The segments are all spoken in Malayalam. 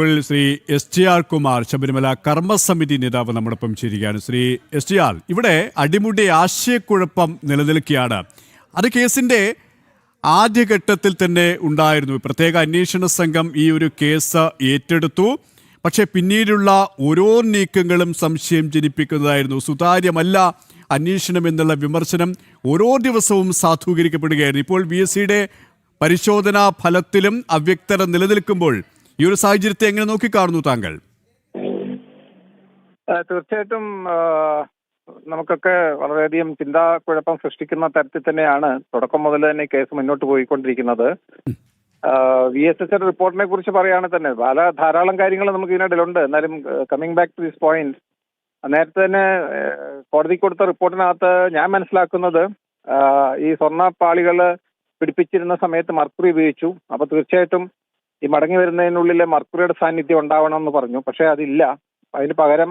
ഇപ്പോൾ ശ്രീ STR കുമാർ, ശബരിമല കർമ്മസമിതി നേതാവ് നമ്മോടൊപ്പം ചേരുകയാണ്. ശ്രീ STR, ഇവിടെ അടിമുടി ആശയക്കുഴപ്പം നിലനിൽക്കുകയാണ്. അത് കേസിന്റെ ആദ്യഘട്ടത്തിൽ തന്നെ ഉണ്ടായിരുന്നു. പ്രത്യേക അന്വേഷണ സംഘം ഈ ഒരു കേസ് ഏറ്റെടുത്തു. പക്ഷേ പിന്നീടുള്ള ഓരോ നീക്കങ്ങളും സംശയം ജനിപ്പിക്കുന്നതായിരുന്നു. സുതാര്യമല്ല അന്വേഷണം എന്നുള്ള വിമർശനം ഓരോ ദിവസവും സാധൂകരിക്കപ്പെടുകയായിരുന്നു. ഇപ്പോൾ VSCയുടെ പരിശോധനാ ഫലത്തിലും അവ്യക്തത നിലനിൽക്കുമ്പോൾ ഈ ഒരു സാഹചര്യത്തെ എങ്ങനെ നോക്കിക്കാണുന്നു താങ്കൾ? തീർച്ചയായിട്ടും നമുക്കൊക്കെ വളരെയധികം ചിന്താക്കുഴപ്പം സൃഷ്ടിക്കുന്ന തരത്തിൽ തന്നെയാണ് തുടക്കം മുതൽ തന്നെ കേസ് മുന്നോട്ട് പോയിക്കൊണ്ടിരിക്കുന്നത്. VSS റിപ്പോർട്ടിനെ കുറിച്ച് പറയുകയാണെങ്കിൽ തന്നെ ധാരാളം കാര്യങ്ങൾ നമുക്ക് ഇതിനിടയിലുണ്ട്. എന്നാലും coming back to this point, നേരത്തെ തന്നെ കോടതിക്ക് കൊടുത്ത റിപ്പോർട്ടിനകത്ത് ഞാൻ മനസ്സിലാക്കുന്നത് ഈ സ്വർണ്ണപ്പാളികൾ പിടിപ്പിച്ചിരുന്ന സമയത്ത് മർക്കുറി ഉപയോഗിച്ചു. അപ്പൊ തീർച്ചയായിട്ടും ഈ മടങ്ങി വരുന്നതിനുള്ളിലെ മർക്കുറിയുടെ സാന്നിധ്യം ഉണ്ടാവണം എന്ന് പറഞ്ഞു. പക്ഷെ അതില്ല. അതിന് പകരം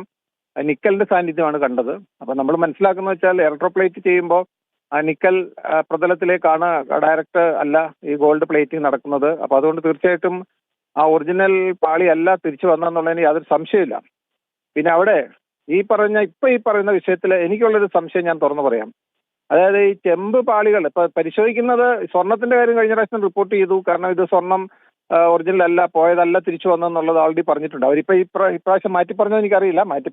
നിക്കലിന്റെ സാന്നിധ്യമാണ് കണ്ടത്. അപ്പൊ നമ്മൾ മനസ്സിലാക്കുന്നത് വെച്ചാൽ ഇലക്ട്രോപ്ലേറ്റ് ചെയ്യുമ്പോൾ ആ നിക്കൽ പ്രതലത്തിലേക്കാണ് ഡയറക്റ്റ് അല്ല ഈ ഗോൾഡ് പ്ലേറ്റിംഗ് നടക്കുന്നത്. അപ്പൊ അതുകൊണ്ട് തീർച്ചയായിട്ടും ആ ഒറിജിനൽ പാളി അല്ല തിരിച്ചു വന്നെന്നുള്ളതിന് യാതൊരു സംശയമില്ല. പിന്നെ അവിടെ ഈ പറയുന്ന വിഷയത്തിൽ എനിക്കുള്ളൊരു സംശയം ഞാൻ തുറന്നു പറയാം. അതായത് ഈ ചെമ്പ് പാളികൾ ഇപ്പൊ പരിശോധിക്കുന്നത്, സ്വർണത്തിന്റെ കാര്യം കഴിഞ്ഞ പ്രാവശ്യം റിപ്പോർട്ട് ചെയ്തു. കാരണം ഇത് സ്വർണം ഒറിജിനൽ അല്ല, പോയതല്ല, തിരിച്ചു വന്നെന്നുള്ളത് ഓൾറെഡി പറഞ്ഞിട്ടുണ്ട്. അവരിപ്പോ ഇപ്രാവശ്യം മാറ്റി പറഞ്ഞത് എനിക്കറിയില്ല. മാറ്റി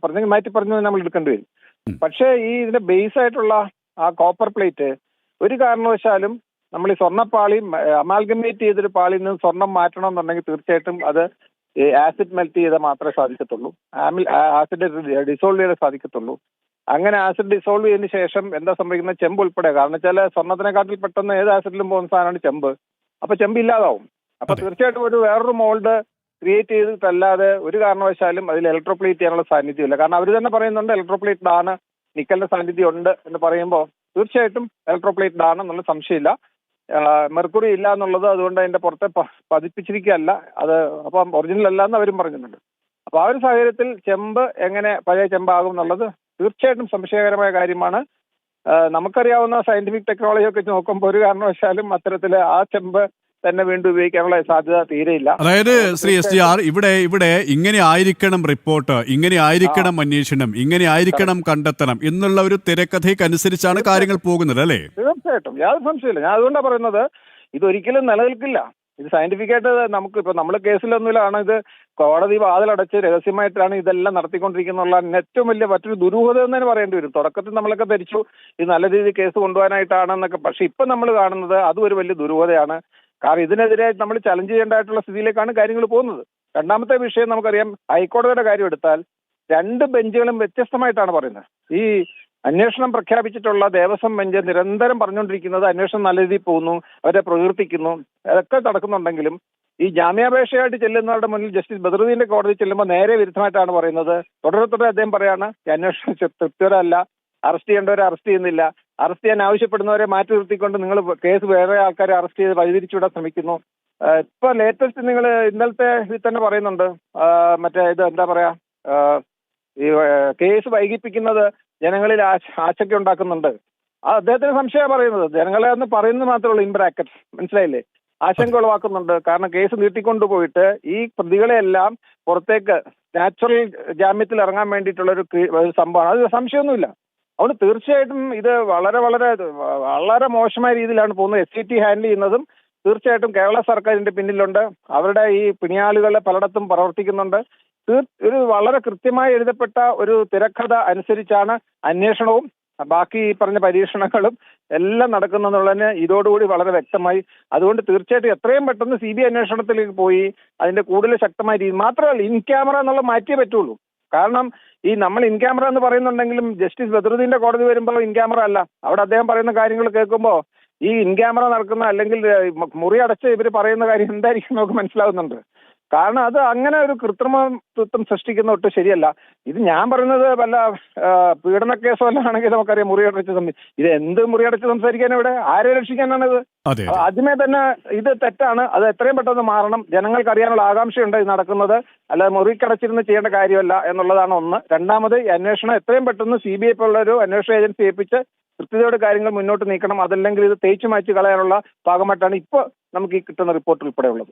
പറഞ്ഞത് നമ്മൾ എടുക്കേണ്ടി വരും. പക്ഷേ ഈ ഇതിന്റെ ബേസ് ആയിട്ടുള്ള ആ കോപ്പർ പ്ലേറ്റ് ഒരു കാരണവശാലും നമ്മൾ ഈ സ്വർണ്ണപ്പാളി അമാൽഗമേറ്റ് ചെയ്തൊരു പാളിയിൽ നിന്ന് സ്വർണം മാറ്റണം എന്നുണ്ടെങ്കിൽ തീർച്ചയായിട്ടും അത് ആസിഡ് മെൽറ്റ് ചെയ്താൽ മാത്രമേ സാധിക്കത്തുള്ളൂ. ആസിഡ് ഡിസോൾവ് ചെയ്താൽ സാധിക്കത്തുള്ളൂ. അങ്ങനെ ആസിഡ് ഡിസോൾവ് ചെയ്തതിന് ശേഷം എന്താ സംഭവിക്കുന്നത്? ചെമ്പ് ഉൾപ്പെടെ, കാരണം വെച്ചാൽ സ്വർണ്ണത്തിനെക്കാട്ടിൽ പെട്ടെന്ന് ഏത് ആസിഡിലും പോകുന്ന സാധനമാണ് ചെമ്പ്. അപ്പൊ ചെമ്പ് ഇല്ലാതാവും. അപ്പൊ തീർച്ചയായിട്ടും വേറൊരു മോൾഡ് ക്രിയേറ്റ് ചെയ്തിട്ടല്ലാതെ ഒരു കാരണവശാലും അതിൽ ഇലക്ട്രോപ്ലേറ്റ് ചെയ്യാനുള്ള സാന്നിധ്യമില്ല. കാരണം അവർ തന്നെ പറയുന്നുണ്ട് ഇലക്ട്രോപ്ലേറ്റഡ് ആണ്, നിക്കലിന്റെ സാന്നിധ്യം ഉണ്ട് എന്ന് പറയുമ്പോൾ തീർച്ചയായിട്ടും ഇലക്ട്രോപ്ലേറ്റഡ് ആണ് എന്നുള്ള സംശയമില്ല. മെർക്കുറി ഇല്ല എന്നുള്ളത് അതുകൊണ്ട് അതിന്റെ പുറത്തെ പതിപ്പിച്ചിരിക്കുകയല്ല അത്. അപ്പം ഒറിജിനൽ അല്ല എന്ന് അവരും പറയുന്നുണ്ട്. അപ്പൊ ആ ഒരു സാഹചര്യത്തിൽ ചെമ്പ് എങ്ങനെ പഴയ ചെമ്പാകും എന്നുള്ളത് തീർച്ചയായിട്ടും സംശയകരമായ കാര്യമാണ്. നമുക്കറിയാവുന്ന സയന്റിഫിക് ടെക്നോളജി ഒക്കെ നോക്കുമ്പോൾ ഒരു കാരണവശാലും അത്തരത്തില് ആ ചെമ്പ് തന്നെ വീണ്ടും ഉപയോഗിക്കാനുള്ള സാധ്യത തീരെയില്ല. അതായത് ശ്രീ STR, ഇവിടെ ഇങ്ങനെ ആയിരിക്കണം റിപ്പോർട്ട്, ഇങ്ങനെ ആയിരിക്കണം അന്വേഷണം, ഇങ്ങനെ ആയിരിക്കണം കണ്ടെത്തണം എന്നുള്ള ഒരു തിരക്കഥയ്ക്ക് അനുസരിച്ചാണ് കാര്യങ്ങൾ പോകുന്നത് അല്ലേ? തീർച്ചയായിട്ടും, യാതൊരു സംശയമില്ല. ഞാൻ അതുകൊണ്ടാണ് പറയുന്നത് ഇതൊരിക്കലും നിലനിൽക്കില്ല. ഇത് സയന്റിഫിക്കായിട്ട് നമുക്കിപ്പോ നമ്മള് കേസിലൊന്നുമില്ലാണ്. ഇത് കോടതി വാതിലടച്ച് രഹസ്യമായിട്ടാണ് ഇതെല്ലാം നടത്തിക്കൊണ്ടിരിക്കുന്നുള്ള ഏറ്റവും വലിയ മറ്റൊരു ദുരൂഹത എന്ന് തന്നെ പറയേണ്ടി വരും. തുടക്കത്തിൽ നമ്മളൊക്കെ ധരിച്ചു ഇത് നല്ല രീതിയിൽ കേസ് കൊണ്ടുപോകാനായിട്ടാണെന്നൊക്കെ. പക്ഷെ ഇപ്പൊ നമ്മൾ കാണുന്നത് അതും ഒരു വലിയ ദുരൂഹതയാണ്. കാരണം ഇതിനെതിരെ നമ്മൾ ചലഞ്ച് ചെയ്യേണ്ടതായിട്ടുള്ള സ്ഥിതിയിലേക്കാണ് കാര്യങ്ങൾ പോകുന്നത്. രണ്ടാമത്തെ വിഷയം നമുക്കറിയാം, ഹൈക്കോടതിയുടെ കാര്യം എടുത്താൽ രണ്ട് ബെഞ്ചുകളും വ്യത്യസ്തമായിട്ടാണ് പറയുന്നത്. ഈ അന്വേഷണം പ്രഖ്യാപിച്ചിട്ടുള്ള ദേവസ്വം ബെഞ്ച് നിരന്തരം പറഞ്ഞുകൊണ്ടിരിക്കുന്നത് അന്വേഷണം നല്ല രീതിയിൽ പോകുന്നു, അവരെ പ്രകീർത്തിക്കുന്നു, അതൊക്കെ നടക്കുന്നുണ്ടെങ്കിലും ഈ ജാമ്യാപേക്ഷയായിട്ട് ചെല്ലുന്നവരുടെ മുന്നിൽ ജസ്റ്റിസ് ബദറുദ്ദീന്റെ കോടതി ചെല്ലുമ്പോൾ നേരെ വിരുദ്ധമായിട്ടാണ് പറയുന്നത്. തുടരെ അദ്ദേഹം പറയാണ് അന്വേഷണം തൃപ്തികരമല്ല, അറസ്റ്റ് ചെയ്യേണ്ടവരെ അറസ്റ്റ് ചെയ്യുന്നില്ല, അറസ്റ്റ് ചെയ്യാൻ ആവശ്യപ്പെടുന്നവരെ മാറ്റി നിർത്തിക്കൊണ്ട് നിങ്ങൾ കേസ് വേറെ ആൾക്കാരെ അറസ്റ്റ് ചെയ്ത് വഴിതിരിച്ചുവിടാൻ ശ്രമിക്കുന്നു. ഇപ്പൊ ലേറ്റസ്റ്റ് നിങ്ങൾ ഇന്നലത്തെ ഇതിൽ തന്നെ പറയുന്നുണ്ട്, മറ്റേ ഇത് എന്താ പറയാ, ഈ കേസ് വൈകിപ്പിക്കുന്നത് ജനങ്ങളിൽ ആശങ്ക ഉണ്ടാക്കുന്നുണ്ട്. അദ്ദേഹത്തിന് സംശയമാണ് പറയുന്നത്. ജനങ്ങളെ എന്ന് പറയുന്നത് മാത്രമേ ഉള്ളൂ, ഇൻ ബ്രാക്കറ്റ്സ്, മനസ്സിലായില്ലേ? ആശങ്ക ഉളവാക്കുന്നുണ്ട്. കാരണം കേസ് നീട്ടിക്കൊണ്ടുപോയിട്ട് ഈ പ്രതികളെല്ലാം പുറത്തേക്ക് നാച്ചുറൽ ജാമ്യത്തിൽ ഇറങ്ങാൻ വേണ്ടിയിട്ടുള്ള ഒരു സംഭവമാണ്. അത് സംശയമൊന്നുമില്ല. അതുകൊണ്ട് തീർച്ചയായിട്ടും ഇത് വളരെ വളരെ വളരെ മോശമായ രീതിയിലാണ് പോകുന്നത്. SCT ഹാൻഡിൽ ചെയ്യുന്നതും തീർച്ചയായിട്ടും കേരള സർക്കാരിന്റെ പിന്നിലുണ്ട്. അവരുടെ ഈ പിണിയാളുകളെ പലയിടത്തും പ്രവർത്തിക്കുന്നുണ്ട്. ഒരു വളരെ കൃത്യമായി എഴുതപ്പെട്ട ഒരു തിരക്കഥ അനുസരിച്ചാണ് അന്വേഷണവും ബാക്കി ഈ പറഞ്ഞ പരീക്ഷണങ്ങളും എല്ലാം നടക്കുന്നെന്നുള്ളതിന് ഇതോടുകൂടി വളരെ വ്യക്തമായി. അതുകൊണ്ട് തീർച്ചയായിട്ടും എത്രയും പെട്ടെന്ന് CBI അന്വേഷണത്തിലേക്ക് പോയി അതിന്റെ കൂടുതൽ ശക്തമായ രീതി, മാത്രമല്ല ഇൻ ക്യാമറ എന്നുള്ളത് മാറ്റിയേ പറ്റുള്ളൂ. കാരണം ഈ നമ്മൾ ഇൻ ക്യാമറ എന്ന് പറയുന്നുണ്ടെങ്കിലും ജസ്റ്റിസ് ബദറുദ്ദീന്റെ കോടതി വരുമ്പോൾ ഇൻ ക്യാമറ അല്ല. അവിടെ അദ്ദേഹം പറയുന്ന കാര്യങ്ങൾ കേൾക്കുമ്പോൾ ഈ ഇൻ ക്യാമറ നടക്കുന്ന അല്ലെങ്കിൽ മുറി അടച്ച് ഇവർ പറയുന്ന കാര്യം എന്തായിരിക്കും നമുക്ക് മനസ്സിലാവുന്നുണ്ട്. കാരണം അത് അങ്ങനെ ഒരു കൃത്രിമത്വം സൃഷ്ടിക്കുന്ന ഒട്ടും ശരിയല്ല. ഇത് ഞാൻ പറയുന്നത് വല്ല പീഡന കേസോ വല്ല ആണെങ്കിൽ നമുക്കറിയാം മുറിയടച്ച് ഇത് എന്ത് മുറിയടച്ച് സംസാരിക്കാൻ ഇവിടെ ആരെ രക്ഷിക്കാനാണിത്? ആദ്യമേ തന്നെ ഇത് തെറ്റാണ്. അത് എത്രയും പെട്ടെന്ന് മാറണം. ജനങ്ങൾക്ക് അറിയാനുള്ള ആകാംക്ഷയുണ്ട് ഇത് നടക്കുന്നത്, അല്ലാതെ മുറിക്കടച്ചിരുന്ന് ചെയ്യേണ്ട കാര്യമല്ല എന്നുള്ളതാണ് ഒന്ന്. രണ്ടാമത് ഈ അന്വേഷണം എത്രയും പെട്ടെന്ന് CBI പോലുള്ള ഒരു അന്വേഷണ ഏജൻസി ഏൽപ്പിച്ച് കൃത്യതയോടെ കാര്യങ്ങൾ മുന്നോട്ട് നീക്കണം. അതല്ലെങ്കിൽ ഇത് തേച്ചു മാറ്റി കളയാനുള്ള ഭാഗമായിട്ടാണ് ഇപ്പോൾ നമുക്ക് ഈ കിട്ടുന്ന റിപ്പോർട്ട് ഉൾപ്പെടെ ഉള്ളത്.